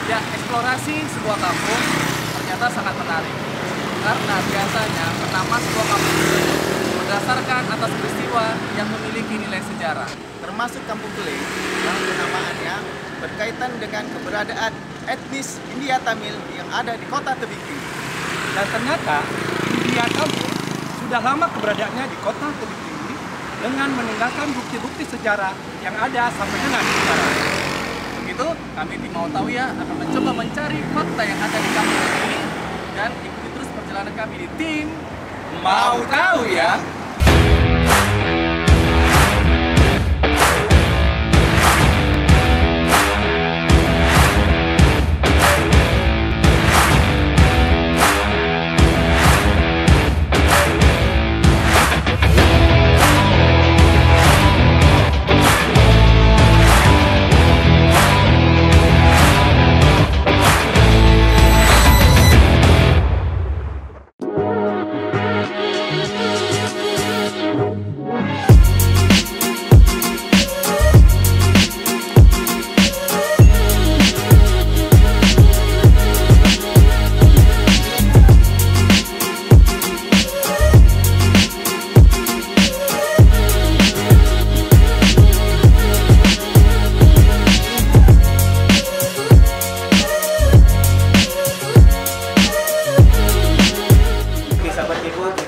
Ya, eksplorasi sebuah kampung ternyata sangat menarik. Karena biasanya nama sebuah kampung tersebut berdasarkan atas peristiwa yang memiliki nilai sejarah. Termasuk Kampung Keling yang penamaannya berkaitan dengan keberadaan etnis India Tamil yang ada di kota tebing tinggi. Dan ternyata India Tamil sudah lama keberadaannya di kota tebing tinggi dengan meninggalkan bukti-bukti sejarah yang ada sampai dengan sekarang. Begitu, kami di Mau Tahu Ya akan mencoba mencari fakta yang ada di kampung ini dan ikuti terus perjalanan kami di tim Mau Tahu Ya?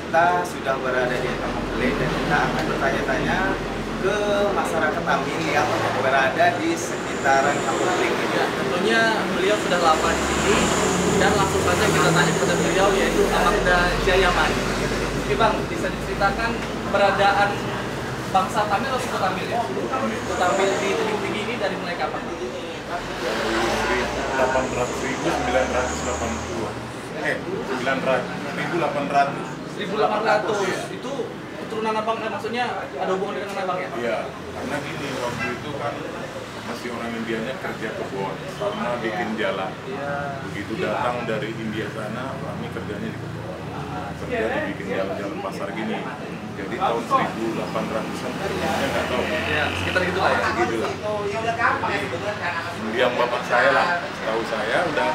Kita sudah berada di Kampung Keling dan kita akan bertanya-tanya ke masyarakat Tamil yang berada di sekitaran Kampung Keling ini. Ya, tentunya beliau sudah lama di sini dan langsung saja kita tanya kepada beliau yaitu Amanda Jayamani. Oke Bang, bisa diceritakan keberadaan bangsa Tamil atau suku Tamil ya? Suku Tamil di Tebing Tinggi ini dari mulai kapan? 1800 itu keturunan abang, maksudnya ada hubungan dengan abang ya? Iya, karena gini, waktu itu kan masih orang Indianya kerja kebun sama bikin jalan. Begitu datang dari India sana, kami kerjanya di kebun, kerja dibikin jalan-jalan pasar gini. Jadi tahun 1800-an, saya nggak tahu. Ya, sekitar gitu lah ya? Gitulah. Yang bapak saya lah, tahu saya udah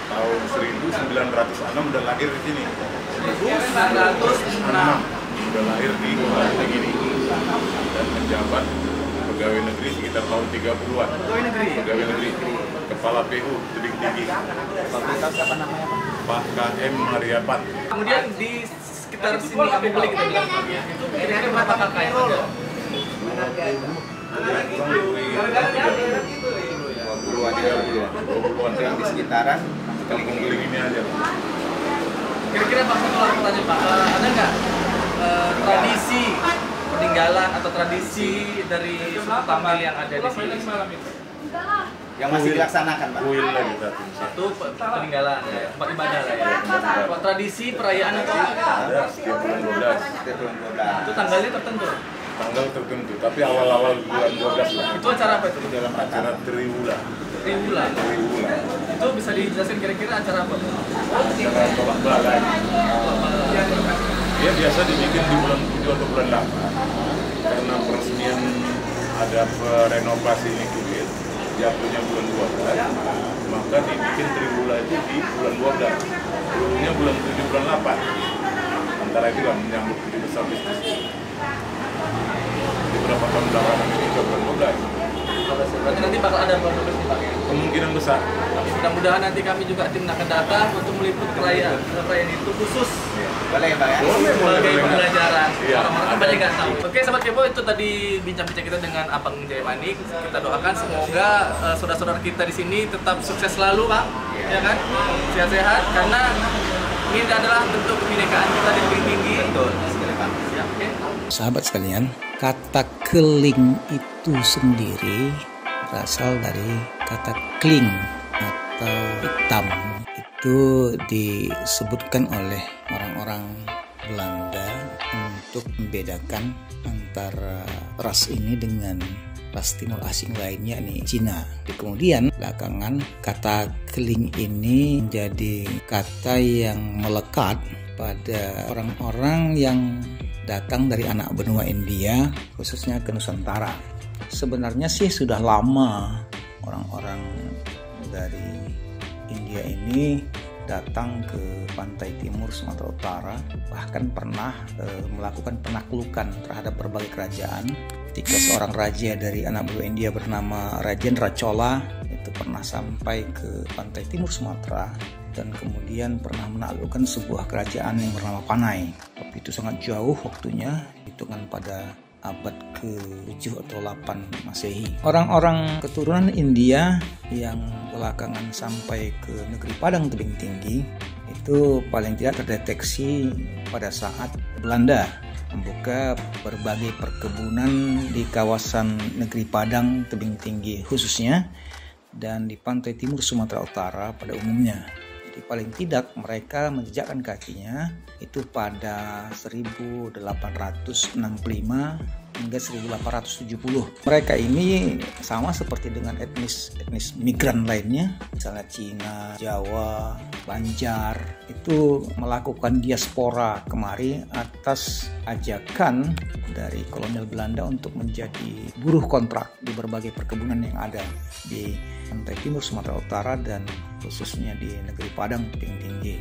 tahun 1906 udah lahir di sini. 1906 udah lahir di kota gini dan menjabat pegawai negeri sekitar tahun 30-an. Pegawai negeri, kepala PU Tebing Tinggi. Bapak siapa namanya Pak? Pak KM Mariapat. Kemudian di sekitar sini Kampung Keling kita bilang itu kira-kira berapa kakak yang ada? 20-an Yang di sekitaran Kampung Keling ini aja. Kira-kira Pak, satu lagi tanya Pak, ada nggak tradisi peninggalan atau tradisi dari suku Tamil yang ada di sini? yang masih dilaksanakan Pak? Kuil lagi satu. Itu peninggalan, ya, tempat ibadah lah ya. Kalau tradisi perayaan itu Ada setiap bulan 12. Setiap bulan 12. itu tanggalnya tertentu. Tanggal tertentu, tapi awal-awal bulan 12 lah. Itu acara apa itu? Dalam Acara Triwulan. Triwulan. Triwulan. Itu bisa dijelaskan kira-kira acara apa? Acara tolak balai. Dia biasa dibikin di bulan 7 atau bulan 8. Karena peresmian ada renovasi ini kuil, jatuhnya bulan 12, maka dibikin Triwulan itu di bulan 12. Dulunya bulan 7, bulan 8. Antara itu lah menyambut hari besar bisnis. Di beberapa tahun belakangan ini ke bulan 12. Berarti nanti bakal ada bulan 12 nih Pak ya? Kemungkinan besar. Mudah-mudahan nanti kami juga tim akan datang untuk meliput perayaan itu khusus Boleh ya Pak ya? sebagai pembelajaran. Iya. Orang-orang banyak nggak tahu. Oke Sobat Kepo, itu tadi bincang-bincang kita dengan Abang Jayamani. Kita doakan semoga saudara-saudara kita di sini tetap sukses selalu Pak, ya kan? Sehat-sehat karena ini adalah bentuk kebinekaan kita di Tebing Tinggi. Betul sekali Pak. Ya, oke. Sahabat sekalian, kata keling itu sendiri berasal dari kata kling atau hitam. Itu disebutkan oleh orang-orang Belanda untuk membedakan antara ras ini dengan ras timur asing lainnya, nih Cina. Kemudian belakangan kata keling ini menjadi kata yang melekat pada orang-orang yang datang dari anak benua India, khususnya ke Nusantara. Sebenarnya sih sudah lama orang-orang dari India ini datang ke pantai timur Sumatera Utara, bahkan pernah melakukan penaklukan terhadap berbagai kerajaan. Ketika seorang raja dari anak buah India bernama Rajendra Chola itu pernah sampai ke pantai timur Sumatera dan kemudian pernah menaklukkan sebuah kerajaan yang bernama Panay. Tapi itu sangat jauh waktunya, hitungan pada abad ke-7 atau 8 Masehi. Orang-orang keturunan India yang belakangan sampai ke negeri Padang Tebing Tinggi itu paling tidak terdeteksi pada saat Belanda membuka berbagai perkebunan di kawasan negeri Padang Tebing Tinggi khususnya dan di pantai timur Sumatera Utara pada umumnya. Jadi paling tidak mereka menjejakkan kakinya itu pada 1865 hingga 1870. Mereka ini sama seperti dengan etnis migran lainnya, misalnya Cina, Jawa, Banjar, itu melakukan diaspora kemari atas ajakan dari kolonial Belanda untuk menjadi buruh kontrak di berbagai perkebunan yang ada di pantai timur Sumatera Utara dan khususnya di negeri Padang Tebing Tinggi.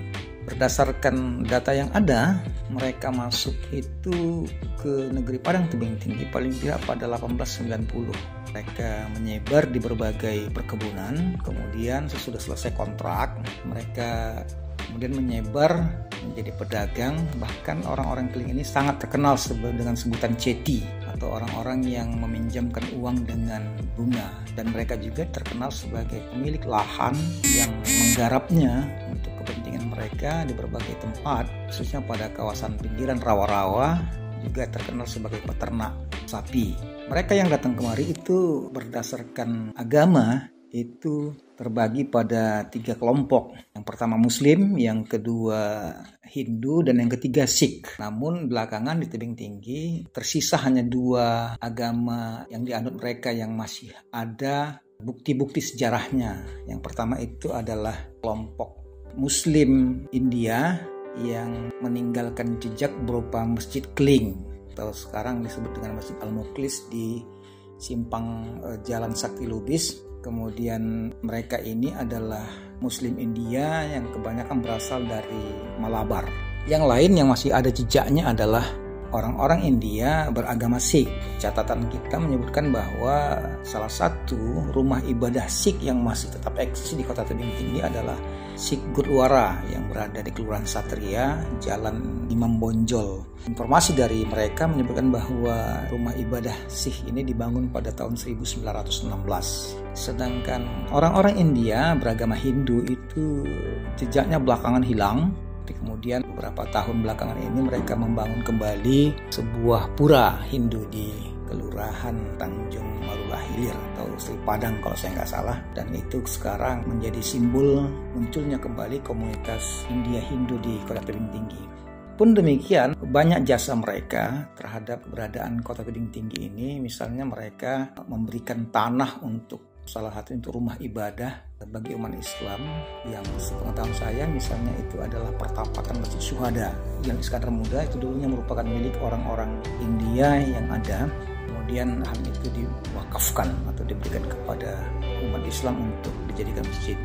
Berdasarkan data yang ada, mereka masuk itu ke negeri Padang Tebing Tinggi paling tidak pada 1890. Mereka menyebar di berbagai perkebunan, kemudian sesudah selesai kontrak, mereka kemudian menyebar menjadi pedagang. Bahkan orang-orang Kling ini sangat terkenal dengan sebutan ceti atau orang-orang yang meminjamkan uang dengan bunga, dan mereka juga terkenal sebagai pemilik lahan yang menggarapnya untuk kepentingan mereka di berbagai tempat, khususnya pada kawasan pinggiran rawa-rawa, juga terkenal sebagai peternak sapi. Mereka yang datang kemari itu berdasarkan agama itu terbagi pada 3 kelompok. Yang pertama Muslim, yang kedua Hindu, dan yang ketiga Sikh. Namun belakangan di Tebing Tinggi tersisa hanya 2 agama yang dianut mereka yang masih ada bukti-bukti sejarahnya. Yang pertama itu adalah kelompok Muslim India yang meninggalkan jejak berupa Masjid Kling atau sekarang disebut dengan Masjid Al-Mukhlis di simpang Jalan Sakti Lubis. Kemudian mereka ini adalah Muslim India yang kebanyakan berasal dari Malabar. Yang lain yang masih ada jejaknya adalah orang-orang India beragama Sikh. Catatan kita menyebutkan bahwa salah satu rumah ibadah Sikh yang masih tetap eksis di Kota Tebing Tinggi adalah Sikh Gurdwara yang berada di Kelurahan Satria, Jalan Imam Bonjol. Informasi dari mereka menyebutkan bahwa rumah ibadah Sikh ini dibangun pada tahun 1916. Sedangkan orang-orang India beragama Hindu itu jejaknya belakangan hilang. Kemudian beberapa tahun belakangan ini mereka membangun kembali sebuah pura Hindu di Kelurahan Tanjung Marula Hilir atau Sri Padang kalau saya nggak salah, dan itu sekarang menjadi simbol munculnya kembali komunitas India Hindu di Kota Tebing Tinggi. Pun demikian, banyak jasa mereka terhadap keberadaan Kota Tebing Tinggi ini. Misalnya mereka memberikan tanah untuk salah satu untuk rumah ibadah bagi umat Islam yang sepengetahuan saya misalnya itu adalah pertapakan Masjid Syuhada yang Iskandar Muda itu dulunya merupakan milik orang-orang India yang ada, kemudian hal itu diwakafkan atau diberikan kepada umat Islam untuk dijadikan masjid.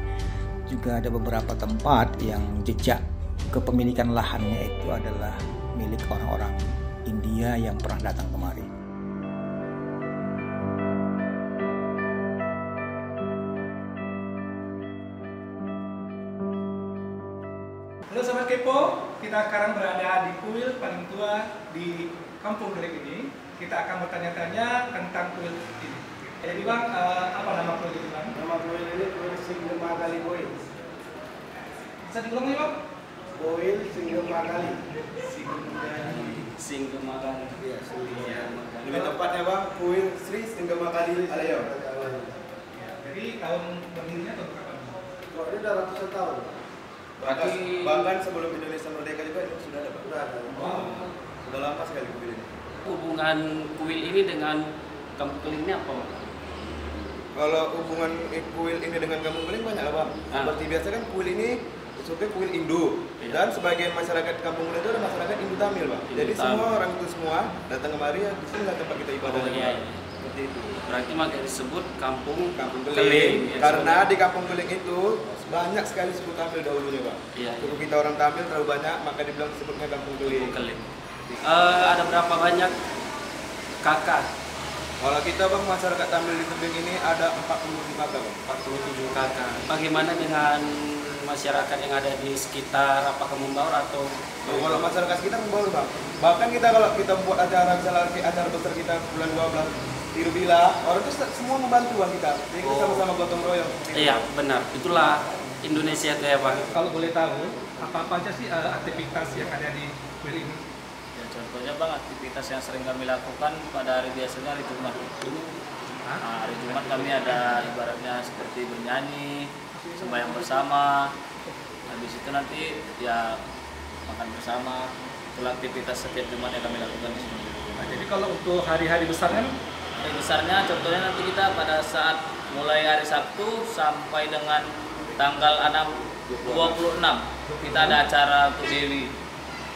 Juga ada beberapa tempat yang jejak kepemilikan lahannya itu adalah milik orang-orang India yang pernah datang kemari. Halo Sobat Kepo, kita sekarang berada di kuil paling tua di Kampung Geling ini. Kita akan bertanya-tanya tentang kuil ini. Jadi Bang, apa nama kuil ini Bang? Nama kuil ini kuil Singgemagali Kuil. Bisa diulang nih Bang? Kuil Singgemagali. Singgemagali. Iya, Singgemagali. Lebih tepatnya Bang, kuil Sri Singgemagali Alayo. Jadi tahun berdirinya tahun kapan? Kok ini udah ratusan tahun. Bahkan sebelum Indonesia merdeka juga itu sudah ada. Sudah lama sekali kuil ini. Hubungan kuil ini dengan Kampung Geling ini apa? Kalau hubungan kuil ini dengan Kampung Geling banyak lah Bang. Seperti biasa kan kuil ini disebutnya kuil Hindu. Dan sebagian masyarakat Kampung Geling itu ada masyarakat Hindu Tamil Bang. Jadi semua orang itu semua datang kemari di sini tempat kita ibadah. Seperti itu. Berarti makanya disebut Kampung Kampung Keling. Keling. Ya, Karena di Kampung Keling itu banyak sekali suku Tamil dahulunya, Pak. Iya, Suku iya. kita orang Tamil terlalu banyak, maka dibilang sebutnya Kampung Keling. Kampung Keling. Ada berapa banyak kakak? Kalau kita, Bang, masyarakat Tamil di tebing ini ada 47 kakak, Bang. 47 kakak. Bagaimana dengan masyarakat yang ada di sekitar apakah Membaur atau Kalau masyarakat kita membaur, Bang. Bahkan kita kalau kita buat acara, misalnya acara besar kita bulan 12 di Rubila, orang itu semua membantu, Bang, kita. Jadi kita sama-sama gotong royong. Iya, benar. Itulah Indonesia itu ya, Pak. Kalau boleh tahu, apa aja sih aktivitas yang ada di kuil ini? Ya, contohnya Bang, aktivitas yang sering kami lakukan pada hari biasanya hari Jumat. Nah, hari Jumat kami ada ibaratnya seperti bernyanyi, sembahyang bersama. Habis itu nanti ya makan bersama. Itulah aktivitas setiap Jumat yang kami lakukan di sini. Nah, jadi kalau untuk hari-hari besar kan, Hari besarnya contohnya nanti kita pada saat mulai hari Sabtu sampai dengan tanggal 26 kita ada acara untuk Dewi.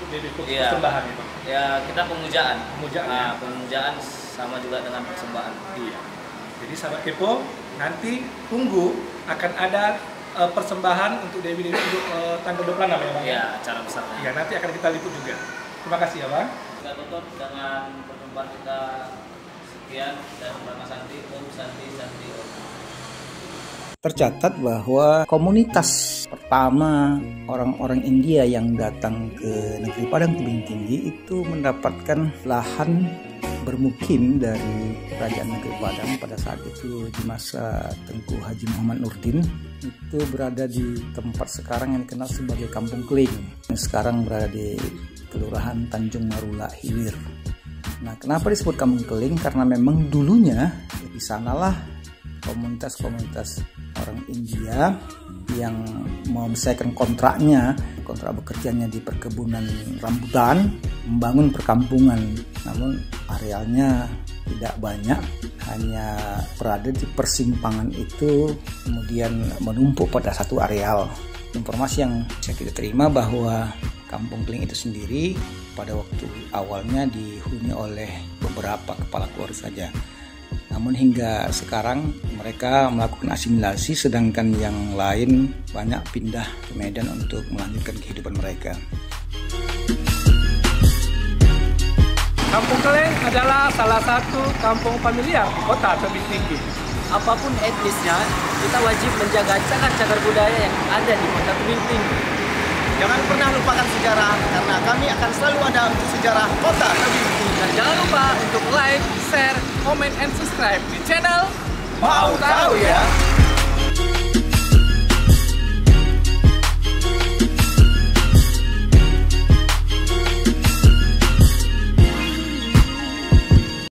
Dewi Iya. persembahan itu. Ya, kita pemujaan. Pemujaan, Nah, ya. pemujaan sama juga dengan persembahan. Iya. Jadi sahabat Kepo, nanti tunggu akan ada persembahan untuk Dewi-Dewi untuk tanggal 26 ya, Bang? Ya, acara besarnya. Iya, nanti akan kita liput juga. Terima kasih ya, Bang. Kita tutup dengan perjumpaan kita sekian dan Bapak Santi, Om Santi, Santi Om. Tercatat bahwa komunitas pertama orang-orang India yang datang ke negeri Padang Tebing Tinggi itu mendapatkan lahan bermukim dari Kerajaan Negeri Padang pada saat itu di masa Tengku Haji Muhammad Nurdin, itu berada di tempat sekarang yang dikenal sebagai Kampung Keling, yang sekarang berada di Kelurahan Tanjung Marula Hilir. Nah, kenapa disebut Kampung Keling? Karena memang dulunya di sanalah komunitas-komunitas orang India yang mau menyelesaikan kontrak bekerjanya di perkebunan rambutan, membangun perkampungan. Namun arealnya tidak banyak, hanya berada di persimpangan itu, kemudian menumpuk pada satu areal. Informasi yang bisa kita terima bahwa Kampung Keling itu sendiri pada waktu awalnya dihuni oleh beberapa kepala keluarga saja. Namun hingga sekarang mereka melakukan asimilasi, sedangkan yang lain banyak pindah ke Medan untuk melanjutkan kehidupan mereka. Kampung Keling adalah salah satu kampung familiar di kota Tebing Tinggi. Apapun etnisnya, kita wajib menjaga cagar-cagar budaya yang ada di Kota Tebing Tinggi. Jangan pernah lupakan sejarah, karena kami akan selalu ada untuk sejarah kota Tebing Tinggi. Dan jangan lupa untuk like, share, comment, and subscribe di channel Mau tahu ya?